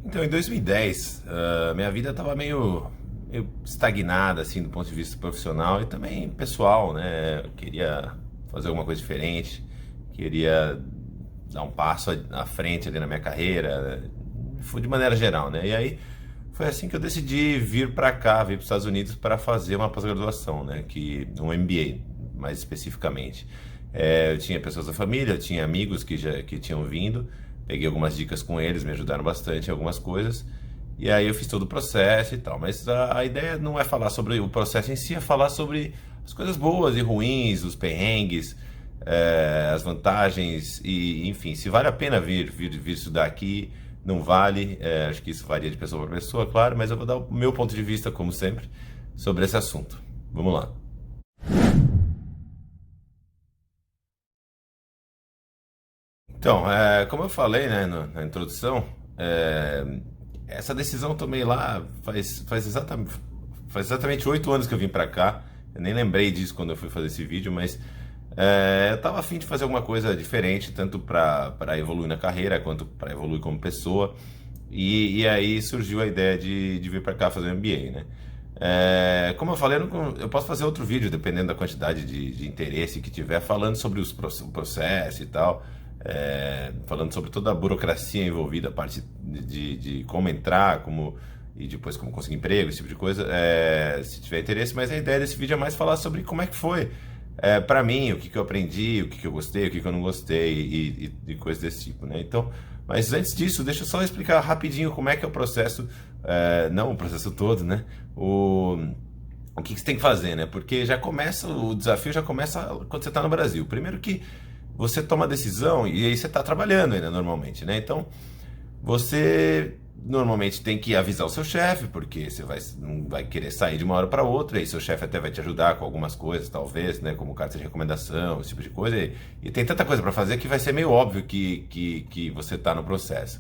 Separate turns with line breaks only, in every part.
Então, em 2010, minha vida estava meio estagnada, assim, do ponto de vista profissional e também pessoal, né? Eu queria fazer alguma coisa diferente, queria dar um passo à frente ali na minha carreira, foi de maneira geral, né? E aí foi assim que eu decidi vir para cá, vir para os Estados Unidos para fazer uma pós-graduação, né? Um MBA, mais especificamente. Eu tinha pessoas da família, eu tinha amigos que tinham vindo, peguei algumas dicas com eles, me ajudaram bastante em algumas coisas. E aí eu fiz todo o processo e tal. Mas a ideia não é falar sobre o processo em si, é falar sobre as coisas boas e ruins, os perrengues, as vantagens e, enfim, se vale a pena vir estudar aqui, não vale. Acho que isso varia de pessoa para pessoa, claro, mas eu vou dar o meu ponto de vista, como sempre, sobre esse assunto. Vamos lá. Então, como eu falei, né, na introdução, é, essa decisão eu tomei lá faz exatamente 8 anos que eu vim pra cá. Eu nem lembrei disso quando eu fui fazer esse vídeo, mas eu tava a fim de fazer alguma coisa diferente, tanto para evoluir na carreira quanto para evoluir como pessoa. E aí surgiu a ideia de vir pra cá fazer um MBA, né? Como eu falei, eu posso fazer outro vídeo, dependendo da quantidade de interesse que tiver, falando sobre o processo e tal, falando sobre toda a burocracia envolvida, a parte de como entrar, e depois como conseguir emprego, esse tipo de coisa, se tiver interesse. Mas a ideia desse vídeo é mais falar sobre como é que foi, para mim, o que eu aprendi, o que eu gostei, o que eu não gostei e coisas desse tipo, né? Então, mas antes disso, deixa eu só explicar rapidinho como é que é o processo, não o processo todo, né? O que você tem que fazer, né? Porque o desafio já começa quando você está no Brasil. Primeiro que você toma a decisão e aí você está trabalhando ainda normalmente, né? Então, você normalmente tem que avisar o seu chefe, porque não vai querer sair de uma hora para outra, e seu chefe até vai te ajudar com algumas coisas, talvez, né? Como carta de recomendação, esse tipo de coisa. E tem tanta coisa para fazer que vai ser meio óbvio que você está no processo.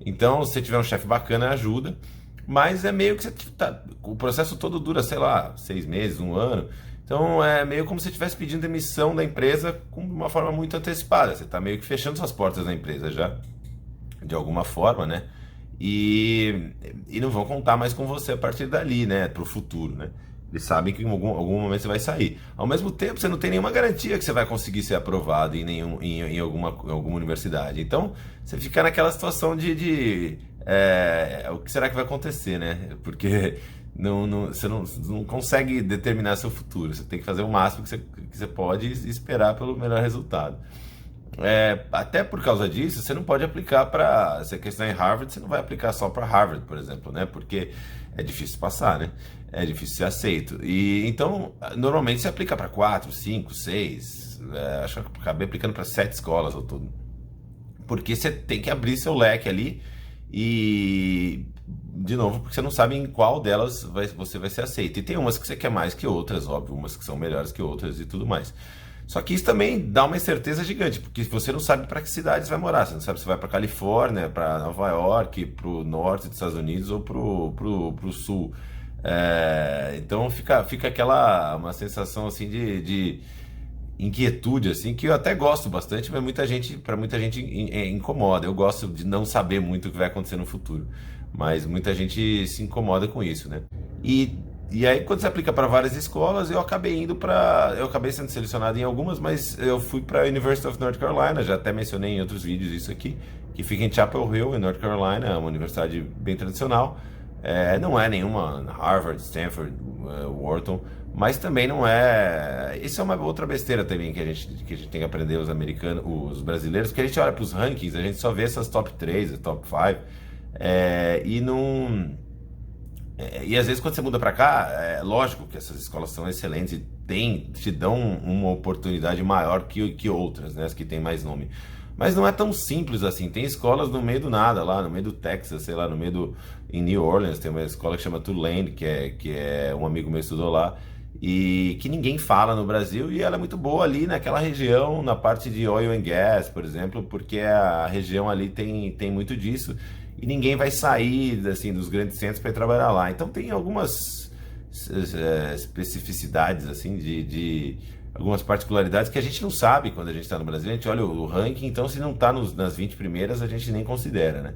Então, se você tiver um chefe bacana, ajuda. Mas é meio que o processo todo dura, sei lá, 6 meses, um ano. Então é meio como se você estivesse pedindo demissão da empresa com uma forma muito antecipada. Você está meio que fechando suas portas da empresa já, de alguma forma, né? E, e não vão contar mais com você a partir dali, né? Para o futuro, né? Eles sabem que em algum momento você vai sair. Ao mesmo tempo, você não tem nenhuma garantia que você vai conseguir ser aprovado em alguma universidade. Então, você fica naquela situação o que será que vai acontecer, né? Porque você não consegue determinar seu futuro. Você tem que fazer o máximo que você pode e esperar pelo melhor resultado. Até por causa disso, você não pode aplicar para. Se a questão é em Harvard, você não vai aplicar só para Harvard, por exemplo, né? Porque é difícil passar, né? É difícil ser aceito. E então, normalmente você aplica para 4, 5, 6. Acho que eu acabei aplicando para 7 escolas ao todo. Porque você tem que abrir seu leque ali e, de novo, porque você não sabe em qual delas você vai ser aceito. E tem umas que você quer mais que outras, óbvio, umas que são melhores que outras e tudo mais. Só que isso também dá uma incerteza gigante, porque você não sabe para que cidades vai morar. Você não sabe se vai para Califórnia, para Nova York, para o norte dos Estados Unidos ou para o sul. Então fica uma sensação assim de inquietude, assim, que eu até gosto bastante, mas para muita gente incomoda. Eu gosto de não saber muito o que vai acontecer no futuro, mas muita gente se incomoda com isso, né? E aí, quando você aplica para várias escolas, eu acabei sendo selecionado em algumas, mas eu fui para a University of North Carolina, já até mencionei em outros vídeos isso aqui, que fica em Chapel Hill, em North Carolina, é uma universidade bem tradicional. Não é nenhuma Harvard, Stanford, Wharton, mas também não é. Isso é uma outra besteira também que a gente tem que aprender, os americanos, os brasileiros, porque a gente olha para os rankings, a gente só vê essas top 3, top 5, e não. E às vezes quando você muda para cá, é lógico que essas escolas são excelentes e te dão uma oportunidade maior que outras, né, as que têm mais nome. Mas não é tão simples assim. Tem escolas no meio do nada, lá no meio do Texas, sei lá, em New Orleans, tem uma escola que chama Tulane, que é um amigo meu estudou lá, e que ninguém fala no Brasil, e ela é muito boa ali naquela região, na parte de oil and gas, por exemplo, porque a região ali tem muito disso, e ninguém vai sair assim dos grandes centros para ir trabalhar lá. Então tem algumas especificidades assim de algumas particularidades que a gente não sabe quando a gente está no Brasil. A gente olha o ranking, então se não está nas 20 primeiras a gente nem considera, né?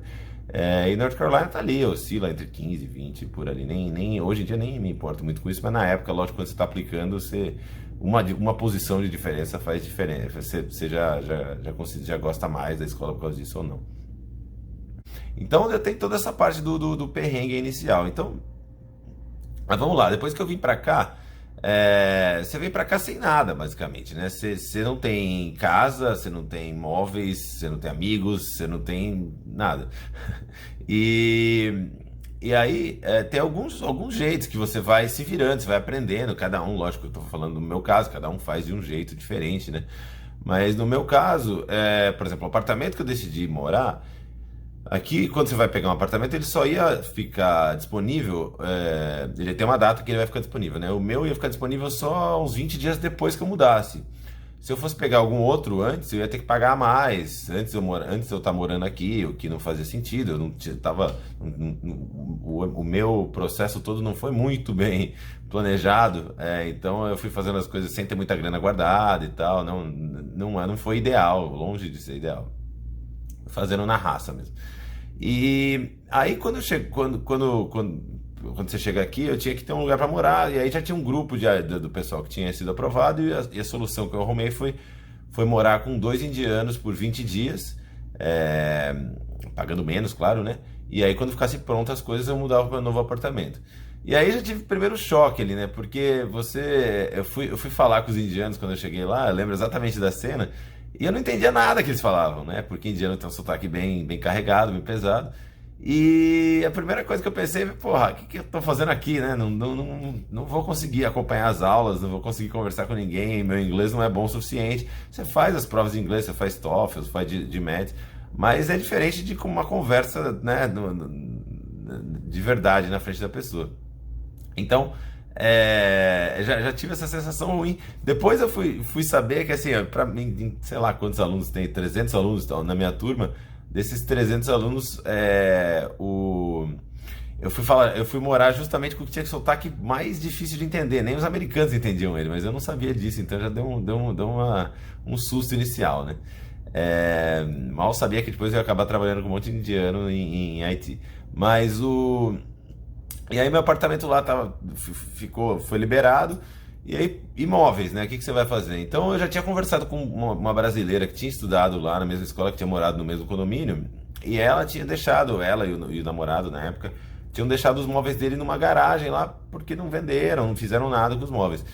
E North Carolina tá ali, oscila entre 15 e 20 por ali. Hoje em dia nem me importo muito com isso, mas na época, lógico, quando você está aplicando, uma posição de diferença faz diferença. Você já gosta mais da escola por causa disso ou não. Então eu tenho toda essa parte do perrengue inicial. Então, mas vamos lá, depois que eu vim pra cá, você vem pra cá sem nada, basicamente, né? Você não tem casa, você não tem móveis, você não tem amigos, você não tem nada. E, e aí tem alguns jeitos que você vai se virando, você vai aprendendo, cada um, lógico, eu tô falando do meu caso, cada um faz de um jeito diferente, né? Mas no meu caso, por exemplo, o apartamento que eu decidi morar. Aqui, quando você vai pegar um apartamento, ele só ia ficar disponível. Ele tem uma data que ele vai ficar disponível, né? O meu ia ficar disponível só uns 20 dias depois que eu mudasse. Se eu fosse pegar algum outro antes, eu ia ter que pagar mais. Antes eu estar morando aqui, o que não fazia sentido. Eu não tava, o meu processo todo não foi muito bem planejado. Então eu fui fazendo as coisas sem ter muita grana guardada e tal. Não foi ideal, longe de ser ideal. Fazendo na raça mesmo. E aí quando você chega aqui, eu tinha que ter um lugar para morar, e aí já tinha um grupo do pessoal que tinha sido aprovado, e a solução que eu arrumei foi morar com dois indianos por 20 dias, é, pagando menos, claro, né? E aí quando ficasse pronto as coisas, eu mudava para um novo apartamento. E aí já tive o primeiro choque ali, né? Porque eu fui falar com os indianos quando eu cheguei lá, eu lembro exatamente da cena, e eu não entendia nada que eles falavam, né? Porque indiano tem um sotaque bem carregado, bem pesado. E a primeira coisa que eu pensei foi, porra, o que eu tô fazendo aqui, né? Não vou conseguir acompanhar as aulas, não vou conseguir conversar com ninguém, meu inglês não é bom o suficiente. Você faz as provas de inglês, você faz TOEFL, você faz de MET, mas é diferente de como uma conversa, né, de verdade na frente da pessoa. Então, já tive essa sensação ruim. Depois eu fui saber que, assim, para mim, sei lá quantos alunos tem, 300 alunos na minha turma. Desses 300 alunos, eu fui morar justamente com o que tinha que sotaque mais difícil de entender. Nem os americanos entendiam ele, mas eu não sabia disso, então já deu um susto inicial, né? Mal sabia que depois eu ia acabar trabalhando com um monte de indiano em Haiti. Mas e aí meu apartamento lá foi liberado. E aí, imóveis, né? O que você vai fazer? Então eu já tinha conversado com uma brasileira que tinha estudado lá na mesma escola, que tinha morado no mesmo condomínio. E ela tinha deixado, ela e o namorado na época, tinham deixado os móveis dele numa garagem lá, porque não venderam, não fizeram nada com os móveis.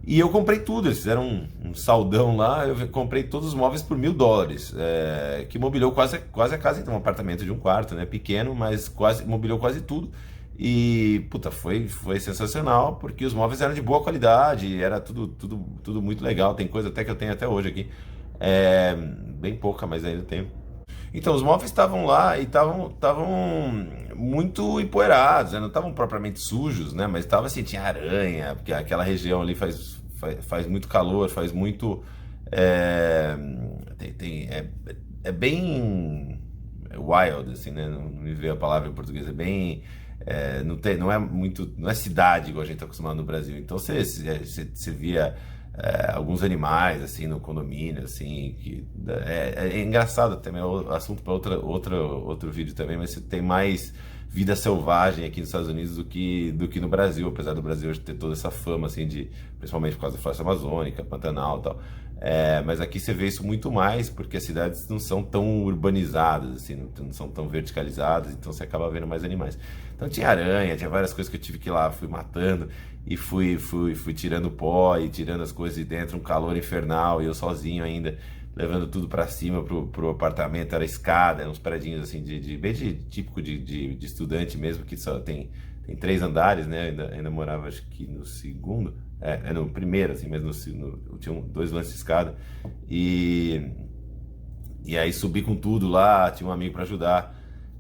E eu comprei tudo, eles fizeram um saldão lá, eu comprei todos os móveis por US$ 1.000, que mobiliou quase a casa, então um apartamento de um quarto, né, pequeno, mas mobiliou quase tudo. E, puta, foi sensacional, porque os móveis eram de boa qualidade, era tudo muito legal, tem coisa até que eu tenho até hoje aqui, bem pouca, mas ainda tenho. Então, os móveis estavam lá e estavam muito empoeirados, né? Não estavam propriamente sujos, né? Mas estava assim, tinha aranha, porque aquela região ali faz muito calor, faz muito. É, é bem wild, assim, né? Não me veio a palavra em português, é bem. Não é muito. Não é cidade igual a gente está acostumado no Brasil. Então você via alguns animais assim no condomínio, assim, que é engraçado até, é assunto para outro vídeo também, mas você tem mais vida selvagem aqui nos Estados Unidos do que no Brasil, apesar do Brasil hoje ter toda essa fama assim principalmente por causa da floresta amazônica, Pantanal e tal. Mas aqui você vê isso muito mais porque as cidades não são tão urbanizadas, assim, não são tão verticalizadas, então você acaba vendo mais animais. Então tinha aranha, tinha várias coisas que eu tive que ir lá, fui matando e fui tirando pó e tirando as coisas de dentro, um calor infernal, e eu sozinho ainda, levando tudo para cima pro apartamento, era escada, eram uns predinhos assim, bem típico de estudante mesmo, que só tem 3 andares, né? Ainda morava acho que no segundo, no primeiro, assim, mas tinha 2 lances de escada, e aí subi com tudo lá, tinha um amigo para ajudar.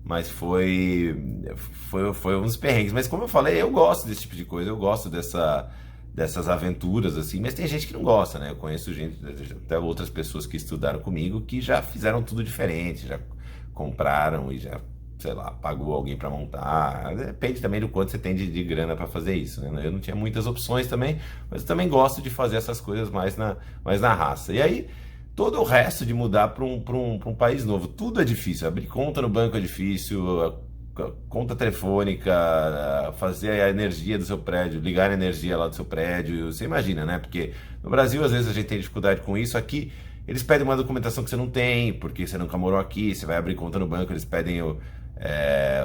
Mas foi uns perrengues. Mas como eu falei, eu gosto desse tipo de coisa, eu gosto dessas aventuras, assim. Mas tem gente que não gosta, né? Eu conheço gente, até outras pessoas que estudaram comigo, que já fizeram tudo diferente, já compraram e já, sei lá, pagou alguém para montar. Depende também do quanto você tem de grana para fazer isso, né? Eu não tinha muitas opções também, mas eu também gosto de fazer essas coisas mais na raça. E aí, todo o resto de mudar para um país novo. Tudo é difícil. Abrir conta no banco é difícil, a conta telefônica, fazer a energia do seu prédio, ligar a energia lá do seu prédio. Você imagina, né? Porque no Brasil, às vezes, a gente tem dificuldade com isso. Aqui, eles pedem uma documentação que você não tem, porque você nunca morou aqui. Você vai abrir conta no banco, eles pedem o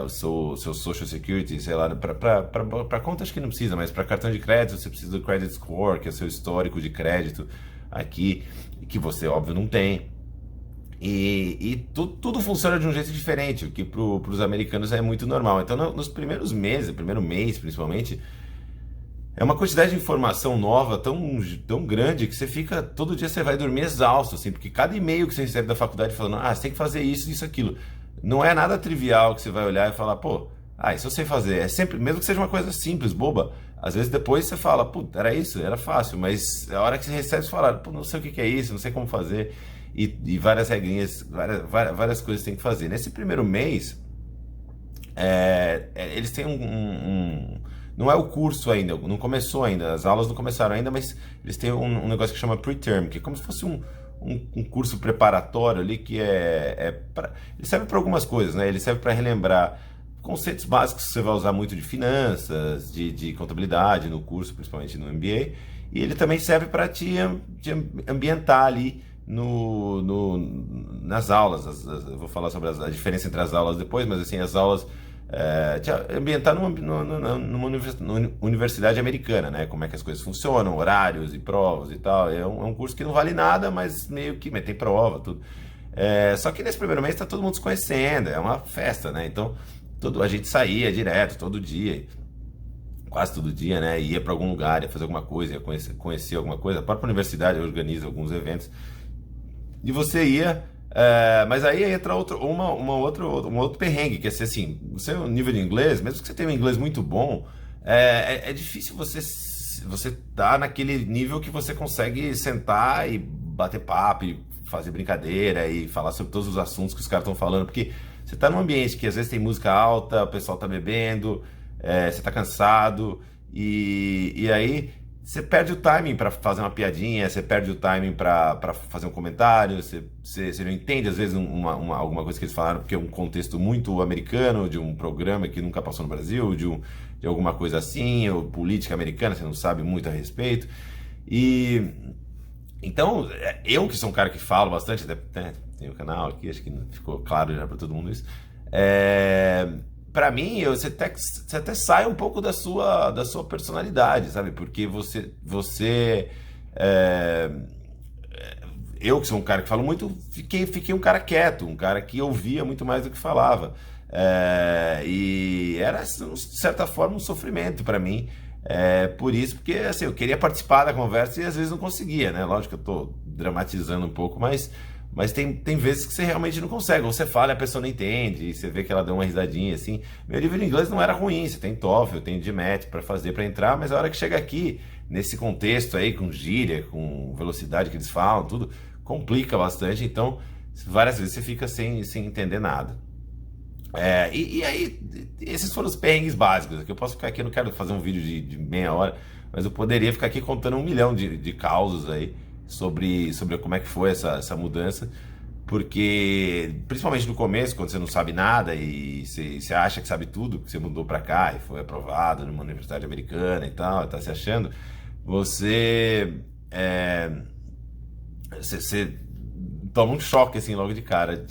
seu Social Security, sei lá, para conta acho que não precisa, mas para cartão de crédito você precisa do Credit Score, que é o seu histórico de crédito aqui, que você, óbvio, não tem. E tudo funciona de um jeito diferente, o que para os americanos é muito normal. Então, nos primeiros meses, primeiro mês principalmente, é uma quantidade de informação nova tão grande que você fica, todo dia você vai dormir exausto, assim, porque cada e-mail que você recebe da faculdade falando, você tem que fazer isso, isso, aquilo, não é nada trivial que você vai olhar e falar, pô, isso eu sei fazer. É sempre, mesmo que seja uma coisa simples, boba, às vezes depois você fala, puta, era isso, era fácil, mas a hora que você recebe, você fala, pô, não sei o que é isso, não sei como fazer, e várias regrinhas, várias coisas tem que fazer. Nesse primeiro mês, eles têm não é o curso ainda, não começou ainda, as aulas não começaram ainda, mas eles têm um negócio que chama pre-term, que é como se fosse um curso preparatório ali, que ele serve para algumas coisas, né? Ele serve para relembrar conceitos básicos que você vai usar muito de finanças, de contabilidade no curso, principalmente no MBA, e ele também serve para te ambientar ali nas aulas. Eu vou falar sobre a diferença entre as aulas depois, mas assim, as aulas te ambientar numa universidade americana, né? Como é que as coisas funcionam, horários e provas e tal. É um curso que não vale nada, mas meio que tem prova, tudo. Só que nesse primeiro mês está todo mundo se conhecendo, é uma festa, né? Então a gente saía direto, todo dia, quase todo dia, né? Ia para algum lugar, ia fazer alguma coisa, ia conhecer alguma coisa. A própria universidade organiza alguns eventos. E você ia, mas aí entra um outro perrengue, que é assim, o seu nível de inglês, mesmo que você tenha um inglês muito bom, é difícil você tá naquele nível que você consegue sentar e bater papo, e fazer brincadeira e falar sobre todos os assuntos que os caras estão falando, porque você tá num ambiente que às vezes tem música alta, o pessoal tá bebendo, você tá cansado, e aí você perde o timing para fazer uma piadinha, você perde o timing para fazer um comentário, você não entende às vezes alguma coisa que eles falaram, porque é um contexto muito americano, de um programa que nunca passou no Brasil, de alguma coisa assim, ou política americana, você não sabe muito a respeito. E então, eu que sou um cara que falo bastante, até tem o canal aqui, acho que ficou claro já para todo mundo isso. Para mim, você até sai um pouco da sua personalidade, sabe? Porque eu que sou um cara que falo muito, fiquei um cara quieto, um cara que ouvia muito mais do que falava. E era, de certa forma, um sofrimento para mim. Por isso, porque assim, eu queria participar da conversa e às vezes não conseguia, né? Lógico que eu tô dramatizando um pouco, mas tem vezes que você realmente não consegue, ou você fala e a pessoa não entende, e você vê que ela deu uma risadinha assim. Meu nível de inglês não era ruim, você tem TOEFL, tem GMAT para fazer, para entrar, mas a hora que chega aqui, nesse contexto aí, com gíria, com velocidade que eles falam, tudo, complica bastante, então várias vezes você fica sem entender nada. E aí, esses foram os perrengues básicos. Aqui eu posso ficar aqui, eu não quero fazer um vídeo de meia hora, mas eu poderia ficar aqui contando 1 milhão de causos aí sobre como é que foi essa mudança, porque principalmente no começo, quando você não sabe nada e você acha que sabe tudo, que você mudou para cá e foi aprovado numa universidade americana e tal, tá se achando, você toma um choque assim logo de cara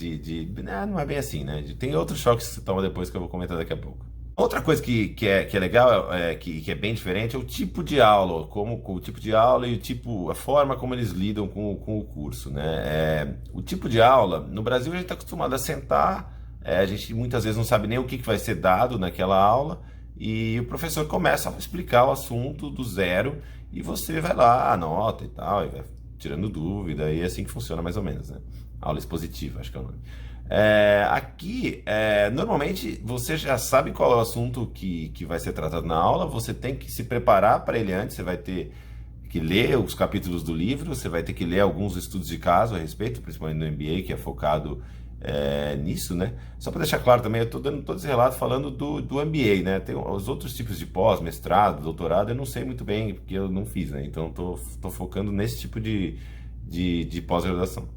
não é bem assim, né? Tem outros choques que você toma depois que eu vou comentar daqui a pouco. Outra coisa que é legal, que é bem diferente, é o tipo de aula, o tipo de aula e a forma como eles lidam com o curso, né? O tipo de aula, no Brasil a gente está acostumado a sentar, a gente muitas vezes não sabe nem o que vai ser dado naquela aula, e o professor começa a explicar o assunto do zero, e você vai lá, anota e tal, e vai tirando dúvida, e é assim que funciona mais ou menos, né? Aula expositiva, acho que é o nome. Aqui, normalmente você já sabe qual é o assunto que vai ser tratado na aula, você tem que se preparar para ele antes, você vai ter que ler os capítulos do livro, você vai ter que ler alguns estudos de caso a respeito, principalmente no MBA, que é focado nisso, né? Só para deixar claro também, eu estou dando todo esse relato falando do MBA, né? Tem os outros tipos de pós, mestrado, doutorado, eu não sei muito bem, porque eu não fiz, né? Então estou focando nesse tipo de pós-graduação.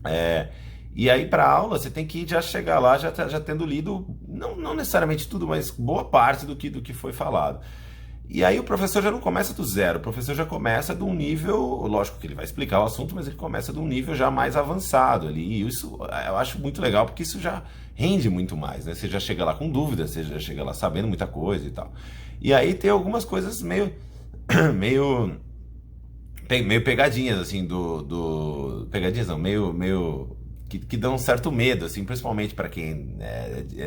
É, e aí, para aula, você tem que já chegar lá já tendo lido, não necessariamente tudo, mas boa parte do que foi falado. E aí o professor já não começa do zero, o professor já começa de um nível, lógico que ele vai explicar o assunto, mas ele começa de um nível já mais avançado ali. E isso eu acho muito legal, porque isso já rende muito mais, né? Você já chega lá com dúvidas, você já chega lá sabendo muita coisa e tal. E aí tem algumas coisas meio meio pegadinhas, assim, pegadinhas não, meio que dão um certo medo, assim, principalmente para quem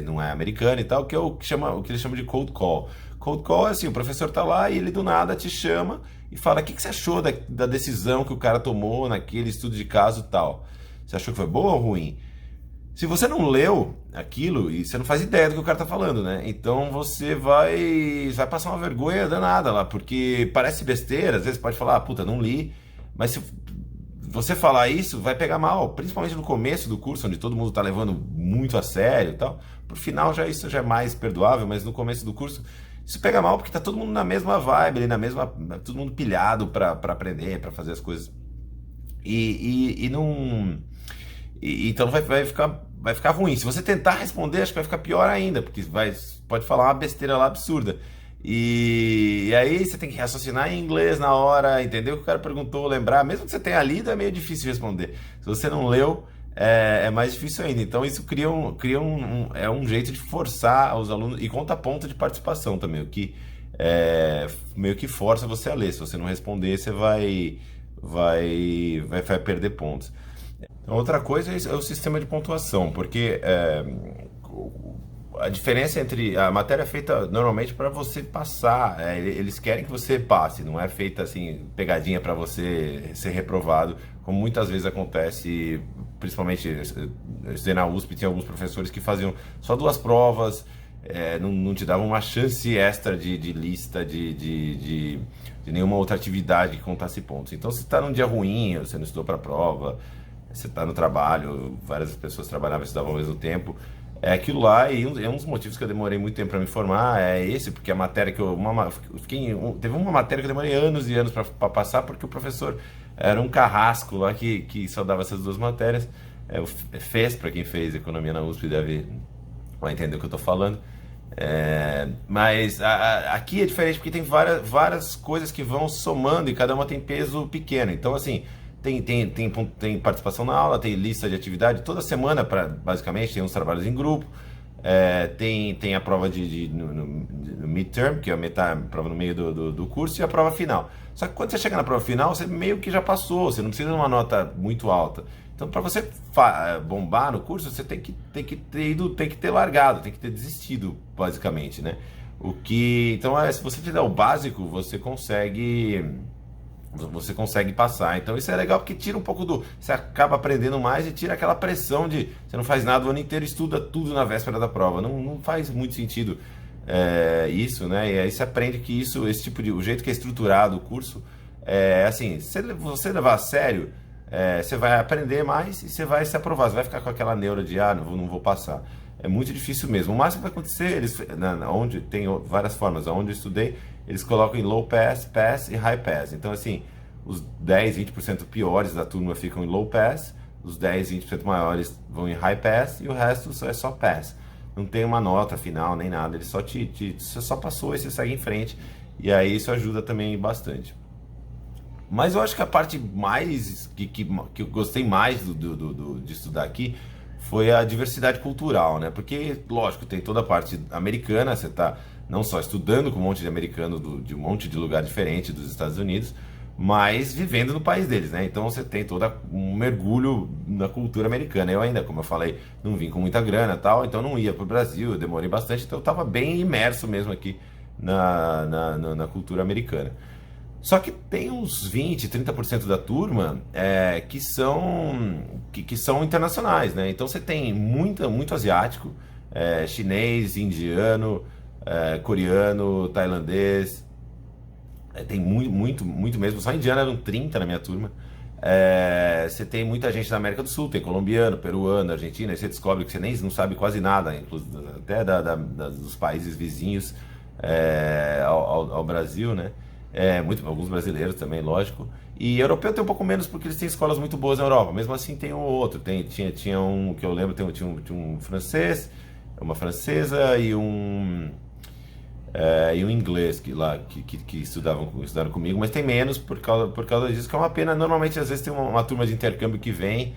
não é americano e tal, que é o que eles chamam de cold call. Cold call é assim, o professor tá lá e ele do nada te chama e fala: o que você achou da decisão que o cara tomou naquele estudo de caso tal? Você achou que foi boa ou ruim? Se você não leu aquilo, e você não faz ideia do que o cara tá falando, né? Então você vai passar uma vergonha danada lá, porque parece besteira, às vezes pode falar, puta, não li, mas se você falar isso, vai pegar mal, principalmente no começo do curso, onde todo mundo tá levando muito a sério e tal. Pro final isso já é mais perdoável, mas no começo do curso isso pega mal porque tá todo mundo na mesma vibe, ali, todo mundo pilhado pra aprender, pra fazer as coisas. E não. Então vai ficar ruim. Se você tentar responder, acho que vai ficar pior ainda, porque pode falar uma besteira lá absurda. E aí você tem que raciocinar em inglês na hora, entender o que o cara perguntou, lembrar. Mesmo que você tenha lido, é meio difícil responder. Se você não leu, é mais difícil ainda. Então isso cria um jeito de forçar os alunos, e conta ponto de participação também, o que meio que força você a ler. Se você não responder, você vai perder pontos. Outra coisa é o sistema de pontuação, porque a diferença entre a matéria é feita normalmente para você passar, eles querem que você passe, não é feita assim pegadinha para você ser reprovado, como muitas vezes acontece, principalmente eu estudei na USP, tinha alguns professores que faziam só duas provas, não te davam uma chance extra de lista de nenhuma outra atividade que contasse pontos. Então, se está num dia ruim, você não estudou para a prova, você está no trabalho, várias pessoas trabalhavam e estudavam ao mesmo tempo. É aquilo lá, e um dos motivos que eu demorei muito tempo para me formar é esse, porque a matéria que teve uma matéria que eu demorei anos e anos para passar, porque o professor era um carrasco lá que só dava essas duas matérias. Fez, para quem fez economia na USP, vai entender o que eu estou falando. Mas aqui é diferente porque tem várias coisas que vão somando e cada uma tem peso pequeno. Então, assim, tem participação na aula, tem lista de atividade toda semana, basicamente, tem uns trabalhos em grupo, tem a prova no midterm, que é a prova no meio do curso, e a prova final. Só que quando você chega na prova final, você meio que já passou, você não precisa de uma nota muito alta. Então, para você bombar no curso, você tem que ter largado, tem que ter desistido, basicamente, né? Então, se você fizer o básico, você consegue passar. Então isso é legal porque tira um pouco você acaba aprendendo mais e tira aquela pressão de você não faz nada o ano inteiro, estuda tudo na véspera da prova. Não faz muito sentido isso, né? E aí você aprende que o jeito que é estruturado o curso, assim, se você levar a sério, você vai aprender mais e você vai se aprovar. Você vai ficar com aquela neura de não vou passar. É muito difícil mesmo. O máximo que vai acontecer, onde tem várias formas, onde eu estudei, eles colocam em low pass, pass e high pass. Então, assim, os 10, 20% piores da turma ficam em low pass, os 10, 20% maiores vão em high pass e o resto é só pass. Não tem uma nota final nem nada, ele você só passou e você segue em frente. E aí isso ajuda também bastante. Mas eu acho que a parte mais que eu gostei mais de estudar aqui foi a diversidade cultural, né? Porque, lógico, tem toda a parte americana, você está não só estudando com um monte de americano de um monte de lugar diferente dos Estados Unidos, mas vivendo no país deles, né? Então você tem todo um mergulho na cultura americana. Eu ainda, como eu falei, não vim com muita grana e tal, então não ia para o Brasil, eu demorei bastante, então eu estava bem imerso mesmo aqui na cultura americana. Só que tem uns 20, 30% da turma que são internacionais, né? Então você tem muito asiático, chinês, indiano, coreano, tailandês, tem muito mesmo. Só indiano eram 30 na minha turma. Você tem muita gente da América do Sul, tem colombiano, peruano, argentino, aí você descobre que você nem não sabe quase nada, inclusive até dos países vizinhos ao Brasil, né? Alguns brasileiros também, lógico. E europeu tem um pouco menos porque eles têm escolas muito boas na Europa. Mesmo assim tem um ou outro. Tinha um que eu lembro, tinha um francês, uma francesa e um inglês que estudaram comigo, mas tem menos por causa disso, que é uma pena. Normalmente, às vezes, tem uma turma de intercâmbio que vem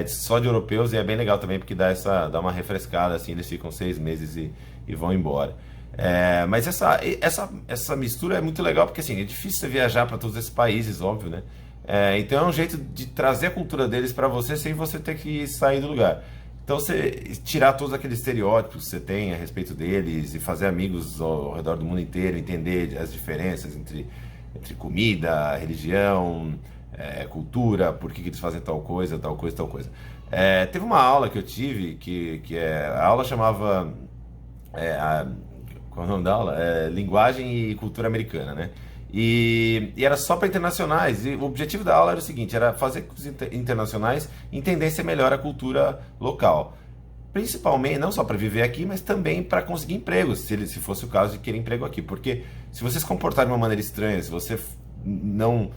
só de europeus, e é bem legal também, porque dá uma refrescada, assim, eles ficam 6 meses e vão embora. Mas essa mistura é muito legal, porque assim, é difícil você viajar para todos esses países, óbvio, né? Então é um jeito de trazer a cultura deles para você sem você ter que sair do lugar. Então você tirar todos aqueles estereótipos que você tem a respeito deles e fazer amigos ao redor do mundo inteiro, entender as diferenças entre comida, religião, cultura, por que eles fazem tal coisa, tal coisa, tal coisa. Teve uma aula que eu tive a aula chamava qual é o nome da aula? Linguagem e Cultura Americana, né? E era só para internacionais. E o objetivo da aula era o seguinte: era fazer com que os internacionais entendessem melhor a cultura local. Principalmente, não só para viver aqui, mas também para conseguir emprego, se fosse o caso de querer emprego aqui. Porque se você se comportar de uma maneira estranha, se você não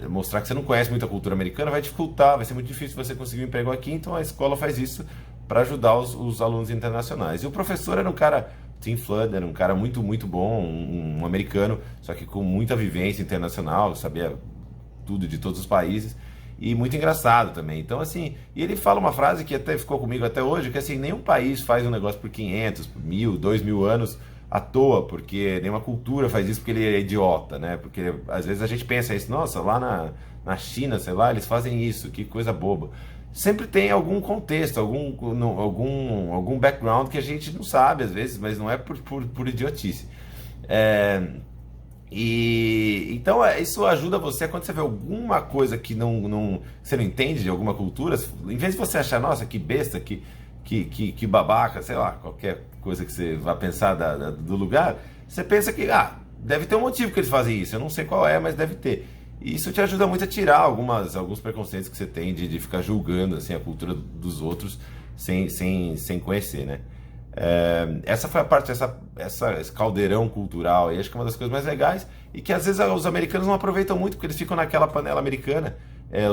mostrar que você não conhece muito a cultura americana, vai dificultar, vai ser muito difícil você conseguir um emprego aqui. Então a escola faz isso para ajudar os alunos internacionais. E o professor era um cara, Tim Flood, era um cara muito, muito bom, um americano, só que com muita vivência internacional, sabia tudo de todos os países, e muito engraçado também. Então, assim, e ele fala uma frase que até ficou comigo até hoje, que assim, nenhum país faz um negócio por 500, por 1000, 2000 anos à toa, porque nenhuma cultura faz isso porque ele é idiota, né? Porque às vezes a gente pensa isso, nossa, lá na China, sei lá, eles fazem isso, que coisa boba. Sempre tem algum contexto, algum background que a gente não sabe às vezes, mas não é por idiotice. É, então isso ajuda você quando você vê alguma coisa que você não entende de alguma cultura, em vez de você achar, nossa, que besta, que babaca, sei lá, qualquer coisa que você vá pensar do lugar, você pensa que deve ter um motivo que eles fazem isso, eu não sei qual é, mas deve ter. E isso te ajuda muito a tirar alguns preconceitos que você tem de ficar julgando assim, a cultura dos outros sem conhecer, né? Essa foi a parte, esse caldeirão cultural, e acho que é uma das coisas mais legais, e que às vezes os americanos não aproveitam muito, porque eles ficam naquela panela americana.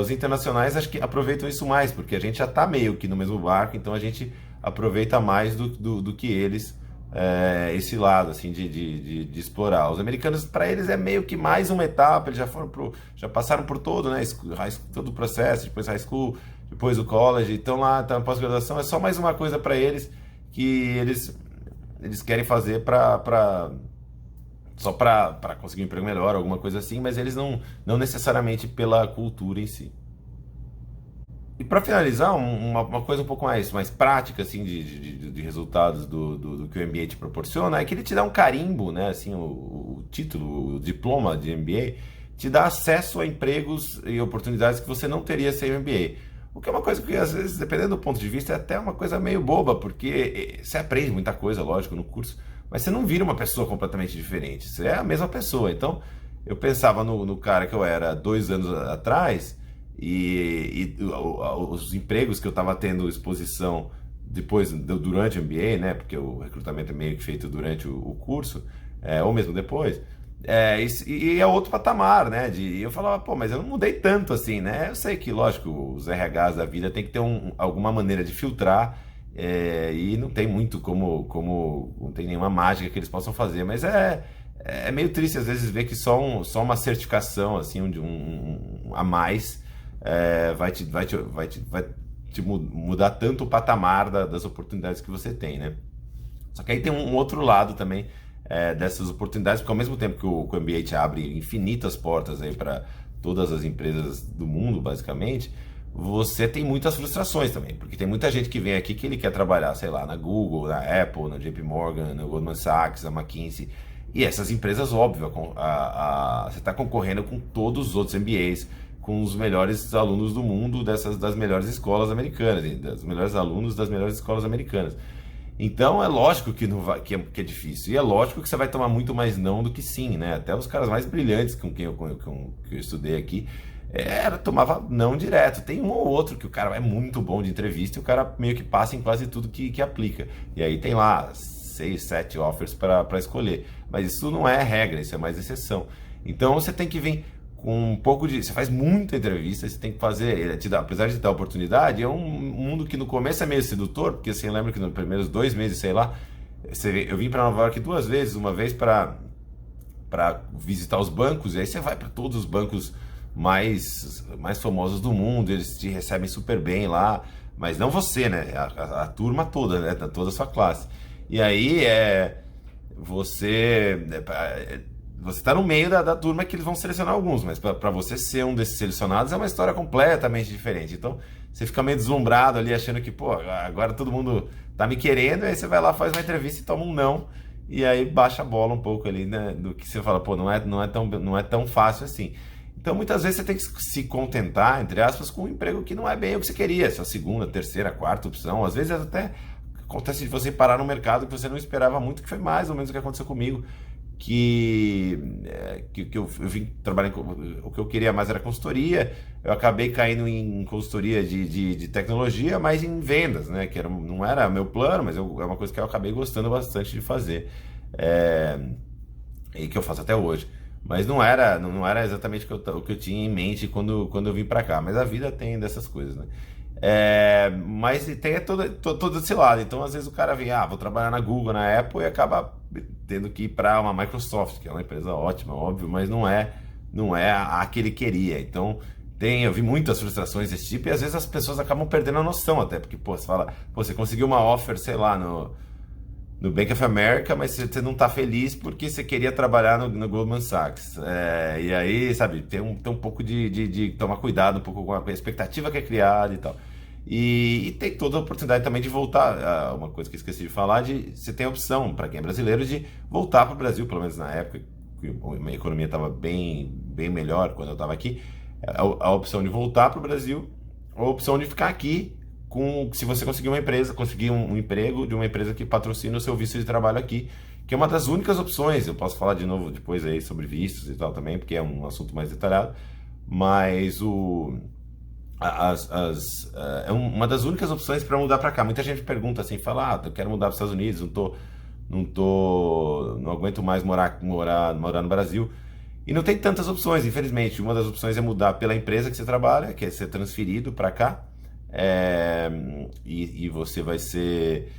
Os internacionais acho que aproveitam isso mais, porque a gente já está meio que no mesmo barco, então a gente aproveita mais do que eles, esse lado assim de explorar. Os americanos, para eles é meio que mais uma etapa, eles já passaram por todo, né, todo o processo, depois high school, depois o college, então lá tá na pós-graduação, é só mais uma coisa para eles que eles querem fazer só para conseguir um emprego melhor, alguma coisa assim, mas eles não necessariamente pela cultura em si. E para finalizar, uma coisa um pouco mais prática assim, de resultados do que o MBA te proporciona, é que ele te dá um carimbo, né? Assim, o título, o diploma de MBA, te dá acesso a empregos e oportunidades que você não teria sem o MBA. O que é uma coisa que, às vezes, dependendo do ponto de vista, é até uma coisa meio boba, porque você aprende muita coisa, lógico, no curso, mas você não vira uma pessoa completamente diferente, você é a mesma pessoa. Então, eu pensava no cara que eu era 2 anos atrás, os empregos que eu estava tendo exposição durante o MBA, né, porque o recrutamento é meio que feito durante o curso, ou mesmo depois, e é outro patamar, né? E eu falava, pô, mas eu não mudei tanto assim, né? Eu sei que, lógico, os RHs da vida tem que ter alguma maneira de filtrar, e não tem muito não tem nenhuma mágica que eles possam fazer, mas é meio triste às vezes ver que só uma certificação, assim, a mais, vai te mudar tanto o patamar das oportunidades que você tem, né? Só que aí tem um outro lado também, dessas oportunidades, porque ao mesmo tempo que o MBA te abre infinitas portas aí para todas as empresas do mundo, basicamente, você tem muitas frustrações também, porque tem muita gente que vem aqui que ele quer trabalhar, sei lá, na Google, na Apple, na JP Morgan, na Goldman Sachs, na McKinsey, e essas empresas, óbvio, você está concorrendo com todos os outros MBAs, com os melhores alunos do mundo das melhores escolas americanas, dos melhores alunos das melhores escolas americanas. Então é lógico que é difícil, e é lógico que você vai tomar muito mais não do que sim, né? Até os caras mais brilhantes com quem eu estudei aqui, tomava não direto. Tem um ou outro que o cara é muito bom de entrevista e o cara meio que passa em quase tudo que aplica. E aí tem lá 6, 7 offers para escolher. Mas isso não é regra, isso é mais exceção. Então você tem que vir com um pouco de. Você faz muita entrevista, você tem que fazer. Ele te dá, apesar de te dar oportunidade, é um mundo que no começo é meio sedutor, porque assim, eu lembro que nos primeiros 2 meses, sei lá, eu vim para Nova York 2 vezes, uma vez para visitar os bancos, e aí você vai para todos os bancos mais famosos do mundo, eles te recebem super bem lá, mas não você, né? A turma toda, né? Toda a sua classe. E aí você você está no meio da turma que eles vão selecionar alguns, mas para você ser um desses selecionados é uma história completamente diferente. Então você fica meio deslumbrado ali, achando que, pô, agora todo mundo tá me querendo, e aí você vai lá, faz uma entrevista e toma um não, e aí baixa a bola um pouco ali, né, do que você fala, pô, não é tão fácil assim. Então muitas vezes você tem que se contentar, entre aspas, com um emprego que não é bem o que você queria, sua segunda, terceira, quarta opção. Às vezes até acontece de você parar no mercado que você não esperava muito, que foi mais ou menos o que aconteceu comigo, que eu vim trabalhar o que eu queria mais era consultoria. Eu acabei caindo em consultoria de tecnologia, mas em vendas, né? Que não era meu plano, mas é uma coisa que eu acabei gostando bastante de fazer. É, e que eu faço até hoje. Mas não era exatamente o que eu tinha em mente quando eu vim para cá. Mas a vida tem dessas coisas, né? Mas tem todo esse lado. Então, às vezes o cara vem, vou trabalhar na Google, na Apple, e acaba tendo que ir para uma Microsoft, que é uma empresa ótima, óbvio, mas não é a que ele queria. Então, eu vi muitas frustrações desse tipo, e às vezes as pessoas acabam perdendo a noção até, porque, pô, você fala, pô, você conseguiu uma offer, sei lá, no Bank of America, mas você não está feliz porque você queria trabalhar no Goldman Sachs. E aí, sabe, tem um pouco de tomar cuidado um pouco com a expectativa que é criada e tal. E tem toda a oportunidade também de voltar. Uma coisa que eu esqueci de falar, você tem a opção, para quem é brasileiro, de voltar para o Brasil, pelo menos na época, que a minha economia estava bem, bem melhor quando eu estava aqui. A opção de voltar para o Brasil, ou a opção de ficar aqui, se você conseguir conseguir um emprego de uma empresa que patrocina o seu visto de trabalho aqui, que é uma das únicas opções. Eu posso falar de novo depois aí sobre vistos e tal também, porque é um assunto mais detalhado, mas é uma das únicas opções para mudar para cá. Muita gente pergunta assim, fala, eu quero mudar para os Estados Unidos, não aguento mais morar no Brasil. E não tem tantas opções, infelizmente. Uma das opções é mudar pela empresa que você trabalha, que é ser transferido para cá. E você vai ser.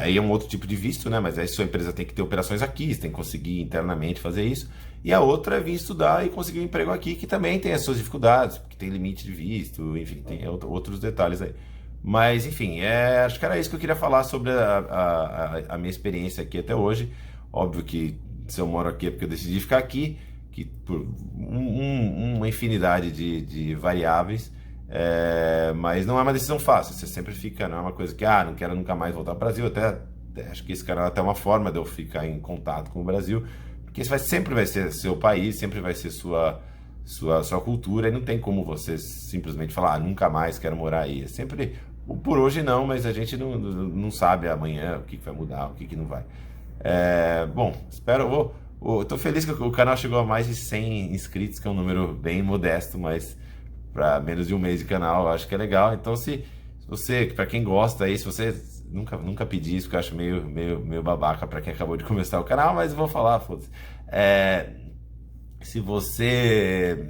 Aí é um outro tipo de visto, né? Mas aí sua empresa tem que ter operações aqui, você tem que conseguir internamente fazer isso. E a outra é vir estudar e conseguir um emprego aqui, que também tem as suas dificuldades, porque tem limite de visto, enfim, tem outros detalhes aí. Mas, enfim, acho que era isso que eu queria falar sobre a minha experiência aqui até hoje. Óbvio que se eu moro aqui é porque eu decidi ficar aqui, que por uma infinidade de variáveis. Mas não é uma decisão fácil, você sempre fica, não é uma coisa que, não quero nunca mais voltar ao Brasil. Até acho que esse canal é até uma forma de eu ficar em contato com o Brasil, porque sempre vai ser seu país, sempre vai ser sua cultura, e não tem como você simplesmente falar, nunca mais quero morar aí. É sempre, por hoje não, mas a gente não sabe amanhã o que vai mudar, o que não vai. Bom, espero, eu tô feliz que o canal chegou a mais de 100 inscritos, que é um número bem modesto, mas para menos de um mês de canal, eu acho que é legal. Então, se você, para quem gosta aí, se você nunca pedi isso, que eu acho meio babaca para quem acabou de começar o canal, mas eu vou falar, foda-se. Se você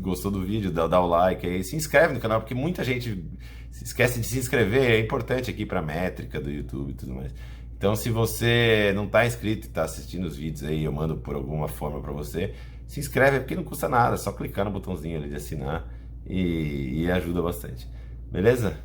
gostou do vídeo, dá o like aí, se inscreve no canal, porque muita gente esquece de se inscrever, é importante aqui para a métrica do YouTube e tudo mais. Então, se você não está inscrito e está assistindo os vídeos aí, eu mando por alguma forma para você, se inscreve, porque não custa nada, é só clicar no botãozinho ali de assinar e ajuda bastante. Beleza?